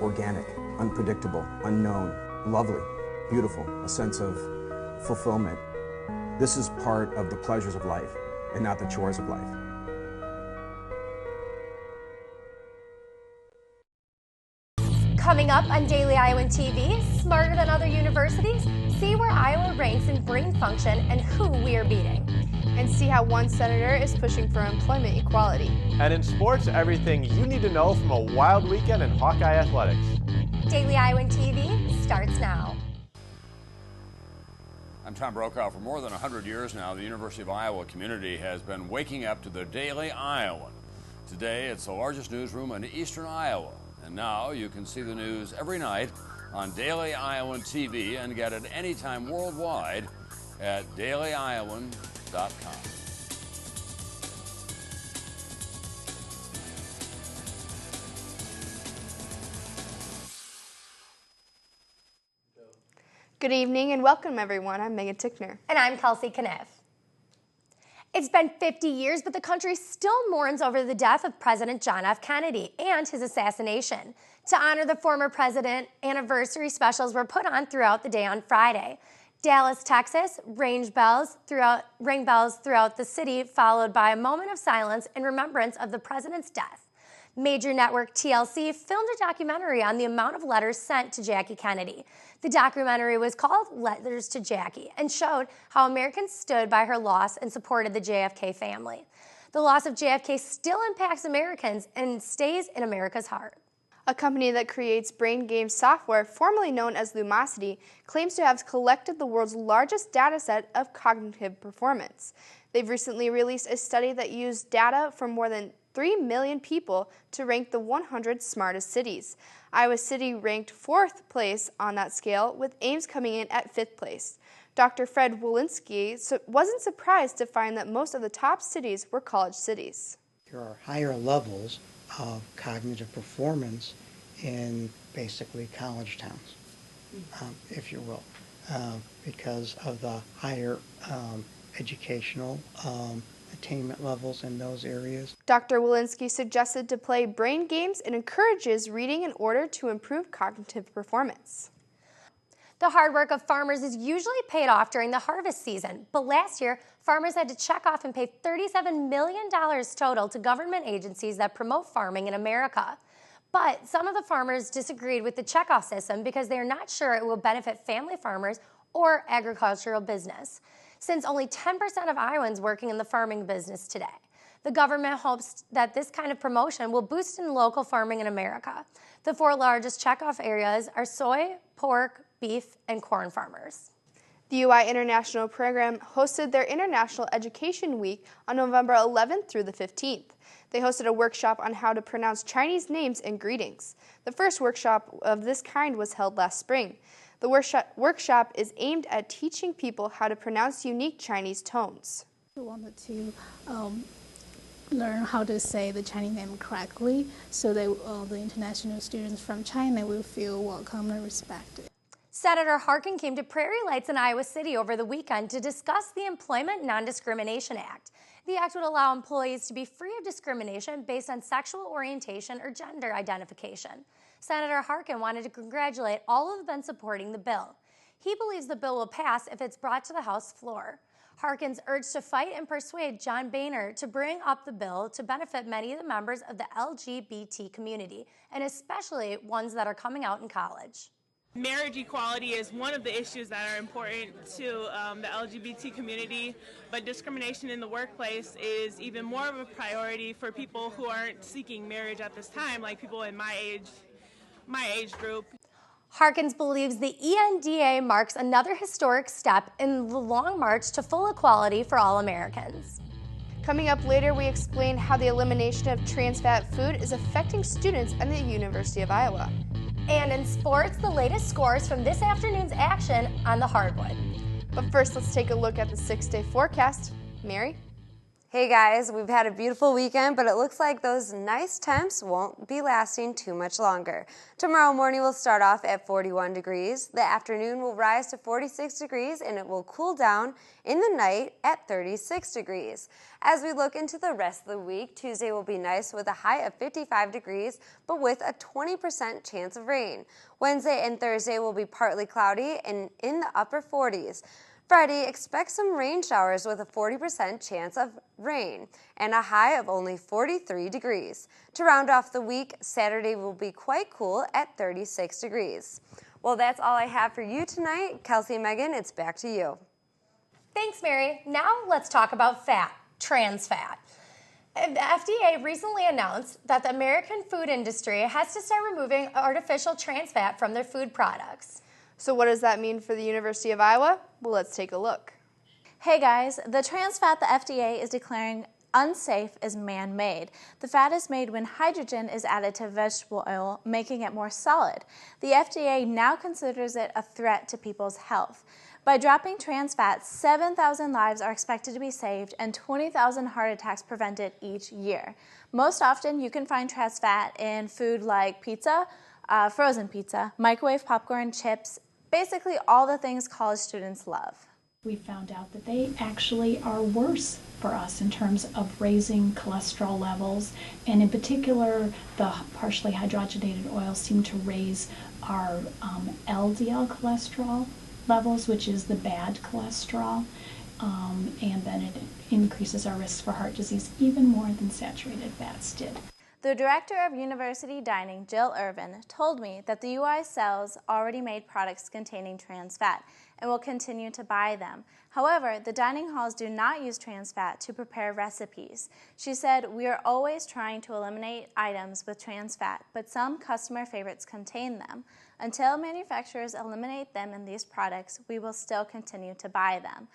organic, unpredictable, unknown, lovely, beautiful, a sense of fulfillment. This is part of the pleasures of life and not the chores of life. Coming up on Daily Iowan TV, smarter than other universities, see where Iowa ranks in brain function and who we are beating. And see how one senator is pushing for employment equality. And in sports, everything you need to know from a wild weekend in Hawkeye athletics. Daily Iowan TV starts now. I'm Tom Brokaw. For more than 100 years now, the University of Iowa community has been waking up to the Daily Iowan. Today, it's the largest newsroom in eastern Iowa. And now you can see the news every night on Daily Iowan TV and get it anytime worldwide at dailyiowan.com. Good evening and welcome everyone. I'm Ticknor. And I'm Kelsey, Cunniff. It's been 50 years, but the country still mourns over the death of President John F. Kennedy and his assassination. To honor the former president, anniversary specials were put on throughout the day on Friday. Dallas, Texas, rang bells throughout the city, followed by a moment of silence in remembrance of the president's death. Major network TLC filmed a documentary on the amount of letters sent to Jackie Kennedy. The documentary was called Letters to Jackie and showed how Americans stood by her loss and supported the JFK family. The loss of JFK still impacts Americans and stays in America's heart. A company that creates brain game software, formerly known as Lumosity, claims to have collected the world's largest data set of cognitive performance. They've recently released a study that used data from more than 3 million people to rank the 100 smartest cities. Iowa City ranked 4th place on that scale, with Ames coming in at 5th place. Dr. Fred Wolinski wasn't surprised to find that most of the top cities were college cities. There are higher levels of cognitive performance in basically college towns, if you will, because of the higher educational attainment levels in those areas. Dr. Wolinski suggested to play brain games and encourages reading in order to improve cognitive performance. The hard work of farmers is usually paid off during the harvest season, but last year, farmers had to check off and pay $37 million total to government agencies that promote farming in America. But some of the farmers disagreed with the checkoff system because they are not sure it will benefit family farmers or agricultural business. Since only 10% of Iowans working in the farming business today, the government hopes that this kind of promotion will boost in local farming in America. The 4 largest checkoff areas are soy, pork, beef, and corn farmers. The UI International Program hosted their International Education Week on November 11th through the 15th. They hosted a workshop on how to pronounce Chinese names and greetings. The first workshop of this kind was held last spring. The workshop is aimed at teaching people how to pronounce unique Chinese tones. We wanted to learn how to say the Chinese name correctly so that the international students from China will feel welcome and respected. Senator Harkin came to Prairie Lights in Iowa City over the weekend to discuss the Employment Non-Discrimination Act. The act would allow employees to be free of discrimination based on sexual orientation or gender identification. Senator Harkin wanted to congratulate all who have been supporting the bill. He believes the bill will pass if it's brought to the House floor. Harkins urged to fight and persuade John Boehner to bring up the bill to benefit many of the members of the LGBT community, and especially ones that are coming out in college. Marriage equality is one of the issues that are important to the LGBT community, but discrimination in the workplace is even more of a priority for people who aren't seeking marriage at this time, like people in my age group. Harkins believes the ENDA marks another historic step in the long march to full equality for all Americans. Coming up later, we explain how the elimination of trans fat food is affecting students at the University of Iowa. And in sports, the latest scores from this afternoon's action on the hardwood. But first, let's take a look at the 6-day forecast. Mary? Hey guys, we've had a beautiful weekend, but it looks like those nice temps won't be lasting too much longer. Tomorrow morning will start off at 41 degrees. The afternoon will rise to 46 degrees and it will cool down in the night at 36 degrees. As we look into the rest of the week, Tuesday will be nice with a high of 55 degrees, but with a 20% chance of rain. Wednesday and Thursday will be partly cloudy and in the upper 40s. Friday, expect some rain showers with a 40% chance of rain and a high of only 43 degrees. To round off the week, Saturday will be quite cool at 36 degrees. Well, that's all I have for you tonight. Kelsey and Megan, it's back to you. Thanks, Mary. Now let's talk about fat, trans fat. The FDA recently announced that the American food industry has to start removing artificial trans fat from their food products. So what does that mean for the University of Iowa? Well, let's take a look. Hey guys, the trans fat the FDA is declaring unsafe is man-made. The fat is made when hydrogen is added to vegetable oil, making it more solid. The FDA now considers it a threat to people's health. By dropping trans fat, 7,000 lives are expected to be saved and 20,000 heart attacks prevented each year. Most often, you can find trans fat in food like pizza, frozen pizza, microwave popcorn, chips, basically all the things college students love. We found out that they actually are worse for us in terms of raising cholesterol levels, and in particular the partially hydrogenated oils seem to raise our LDL cholesterol levels, which is the bad cholesterol, and then it increases our risk for heart disease even more than saturated fats did. The director of university dining, Jill Irvin, told me that the UI sells already made products containing trans fat and will continue to buy them. However, the dining halls do not use trans fat to prepare recipes. She said, "We are always trying to eliminate items with trans fat, but some customer favorites contain them. Until manufacturers eliminate them in these products, we will still continue to buy them."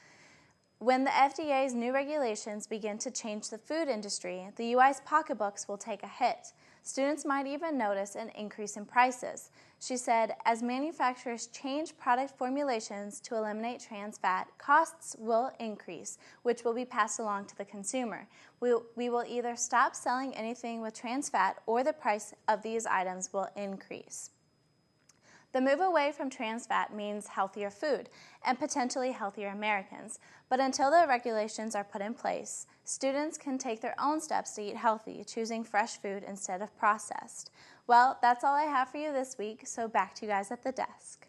When the FDA's new regulations begin to change the food industry, the UI's pocketbooks will take a hit. Students might even notice an increase in prices. She said, as manufacturers change product formulations to eliminate trans fat, costs will increase, which will be passed along to the consumer. We will either stop selling anything with trans fat or the price of these items will increase. The move away from trans fat means healthier food and potentially healthier Americans. But until the regulations are put in place, students can take their own steps to eat healthy, choosing fresh food instead of processed. Well, that's all I have for you this week, so back to you guys at the desk.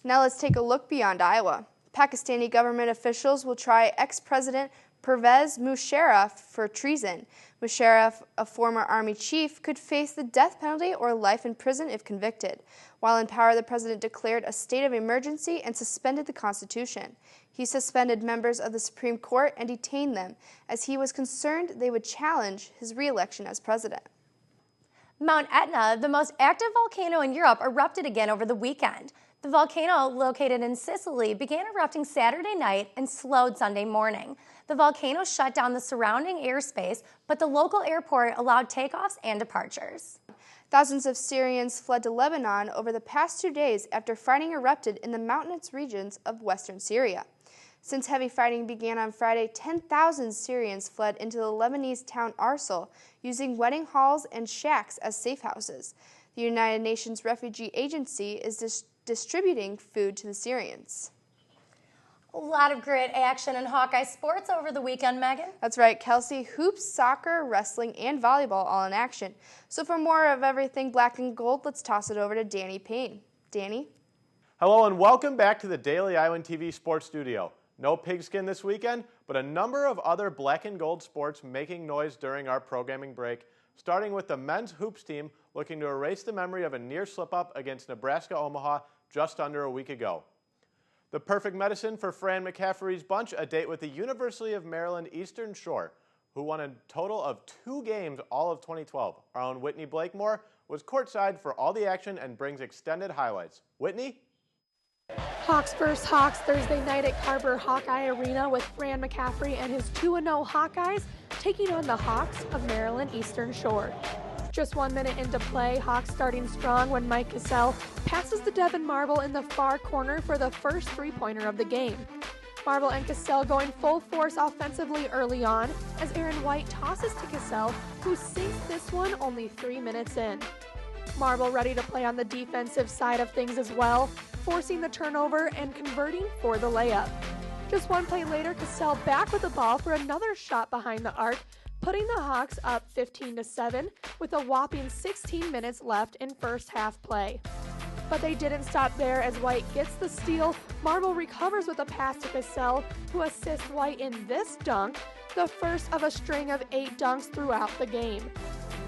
Now let's take a look beyond Iowa. Pakistani government officials will try ex-president Pervez Musharraf for treason. Musharraf, a former army chief, could face the death penalty or life in prison if convicted. While in power, the president declared a state of emergency and suspended the Constitution. He suspended members of the Supreme Court and detained them, as he was concerned they would challenge his re-election as president. Mount Etna, the most active volcano in Europe, erupted again over the weekend. The volcano, located in Sicily, began erupting Saturday night and slowed Sunday morning. The volcano shut down the surrounding airspace, but the local airport allowed takeoffs and departures. Thousands of Syrians fled to Lebanon over the past 2 days after fighting erupted in the mountainous regions of western Syria. Since heavy fighting began on Friday, 10,000 Syrians fled into the Lebanese town Arsal, using wedding halls and shacks as safe houses. The United Nations Refugee Agency is distributing food to the Syrians. A lot of great action in Hawkeye sports over the weekend, Megan. That's right, Kelsey. Hoops, soccer, wrestling, and volleyball all in action. So for more of everything black and gold, let's toss it over to Danny Payne. Danny? Hello and welcome back to the Daily Iowan TV Sports Studio. No pigskin this weekend, but a number of other black and gold sports making noise during our programming break, starting with the men's hoops team looking to erase the memory of a near slip-up against Nebraska-Omaha just under a week ago. The perfect medicine for Fran McCaffrey's bunch, a date with the University of Maryland Eastern Shore, who won a total of 2 games all of 2012. Our own Whitney Blakemore was courtside for all the action and brings extended highlights. Whitney? Hawks vs. Hawks Thursday night at Carver Hawkeye Arena with Fran McCaffrey and his 2-0 Hawkeyes taking on the Hawks of Maryland Eastern Shore. Just 1 minute into play, Hawks starting strong when Mike Cassell passes to Devin Marble in the far corner for the first three-pointer of the game. Marble and Cassell going full force offensively early on as Aaron White tosses to Cassell, who sinks this one only 3 minutes in. Marble ready to play on the defensive side of things as well, forcing the turnover and converting for the layup. Just one play later, Cassell back with the ball for another shot behind the arc, putting the Hawks up 15-7 with a whopping 16 minutes left in first half play. But they didn't stop there as White gets the steal. Marble recovers with a pass to Cassell, who assists White in this dunk, the first of a string of 8 dunks throughout the game.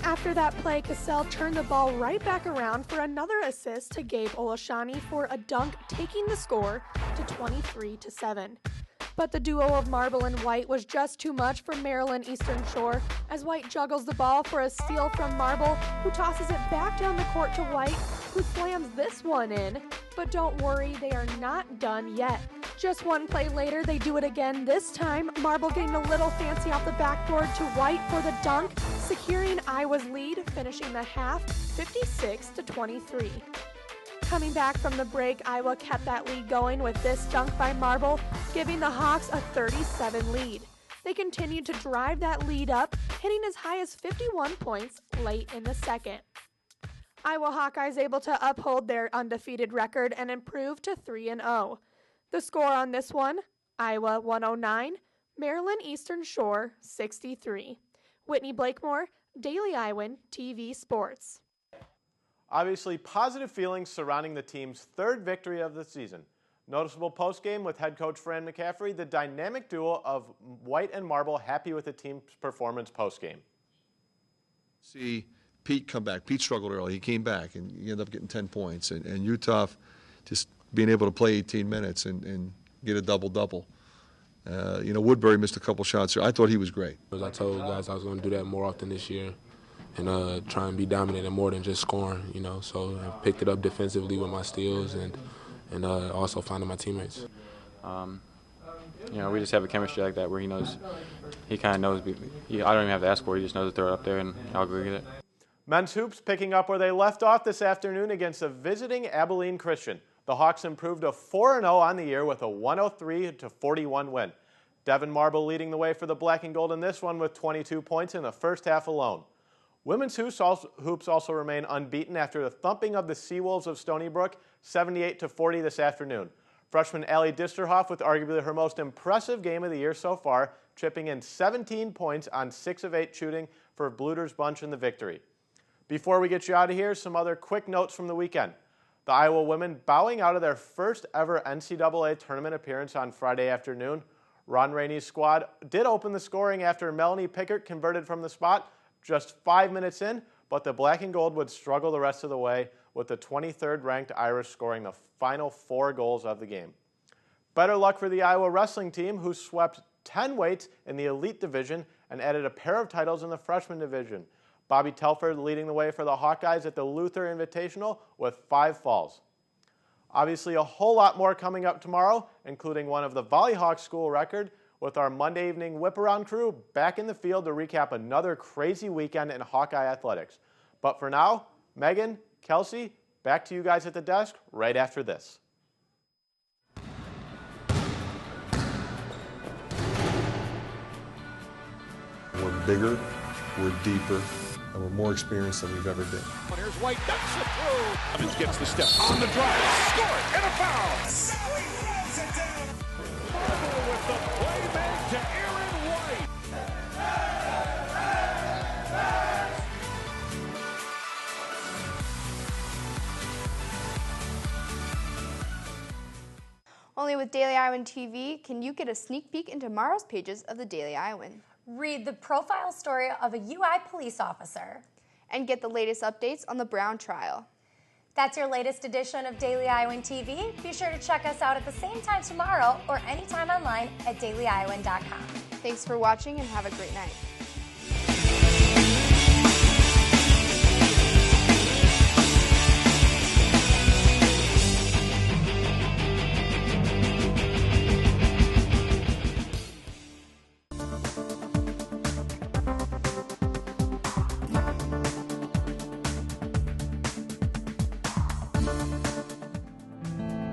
After that play, Cassell turned the ball right back around for another assist to Gabe Olashani for a dunk, taking the score to 23-7. But the duo of Marble and White was just too much for Maryland Eastern Shore as White juggles the ball for a steal from Marble, who tosses it back down the court to White, who slams this one in. But don't worry, they are not done yet. Just one play later, they do it again, this time Marble getting a little fancy off the backboard to White for the dunk, securing Iowa's lead, finishing the half 56-23. Coming back from the break, Iowa kept that lead going with this dunk by Marble, giving the Hawks a 37 lead. They continued to drive that lead up, hitting as high as 51 points late in the second. Iowa Hawkeyes able to uphold their undefeated record and improve to 3-0. The score on this one, Iowa 109, Maryland Eastern Shore 63. Whitney Blakemore, Daily Iowan TV Sports. Obviously, positive feelings surrounding the team's third victory of the season. Noticeable postgame with head coach Fran McCaffrey, the dynamic duo of White and Marble happy with the team's performance postgame. See Pete come back. Pete struggled early. He came back, and he ended up getting 10 points. And Utah just being able to play 18 minutes and get a double-double. Woodbury missed a couple shots. I thought he was great. I told guys I was going to do that more often this year and try and be dominant and more than just scoring, So I picked it up defensively with my steals and also finding my teammates. We just have a chemistry like that where he kind of knows. I don't even have to ask for it. He just knows to throw it up there, and I'll go get it. Men's hoops picking up where they left off this afternoon against a visiting Abilene Christian. The Hawks improved to 4-0 on the year with a 103-41 win. Devin Marble leading the way for the black and gold in this one with 22 points in the first half alone. Women's hoops also remain unbeaten after the thumping of the Seawolves of Stony Brook, 78-40 this afternoon. Freshman Allie Disterhoff with arguably her most impressive game of the year so far, chipping in 17 points on 6 of 8 shooting for Bluter's bunch in the victory. Before we get you out of here, some other quick notes from the weekend. The Iowa women bowing out of their first ever NCAA tournament appearance on Friday afternoon. Ron Rainey's squad did open the scoring after Melanie Pickert converted from the spot just 5 minutes in, but the black and gold would struggle the rest of the way with the 23rd ranked Irish scoring the final 4 goals of the game. Better luck for the Iowa wrestling team, who swept 10 weights in the elite division and added a pair of titles in the freshman division. Bobby Telford leading the way for the Hawkeyes at the Luther Invitational with 5 falls. Obviously, a whole lot more coming up tomorrow, including one of the Volleyhawks school record, with our Monday evening whip-around crew back in the field to recap another crazy weekend in Hawkeye athletics. But for now, Megan, Kelsey, back to you guys at the desk right after this. We're bigger, we're deeper, and we're more experienced than we've ever been. Here's White, ducks it through. Evans gets the step on the drive, score it, and a foul. Now he throws it down. Marble with the play made to Aaron White. Only with Daily Iowan TV can you get a sneak peek into tomorrow's pages of the Daily Iowan. Read the profile story of a UI police officer. And get the latest updates on the Brown trial. That's your latest edition of Daily Iowan TV. Be sure to check us out at the same time tomorrow or anytime online at dailyiowan.com. Thanks for watching and have a great night.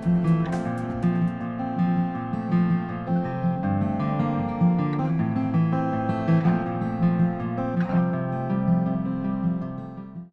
Mm-hmm.